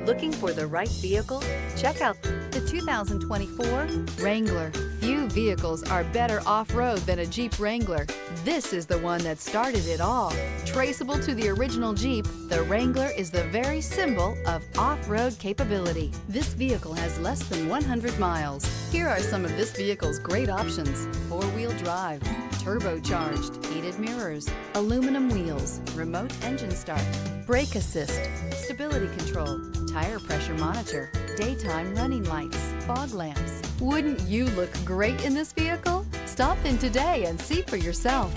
Looking for the right vehicle? Check out the 2024 Wrangler. Few vehicles are better off-road than a Jeep Wrangler. This is the one that started it all. Traceable to the original Jeep, the Wrangler is the very symbol of off-road capability. This vehicle has less than 100 miles. Here are some of this vehicle's great options: four-wheel drive, turbocharged, heated mirrors, aluminum wheels, remote engine start, brake assist, stability control, tire pressure monitor, daytime running lights, fog lamps. Wouldn't you look great in this vehicle? Stop in today and see for yourself.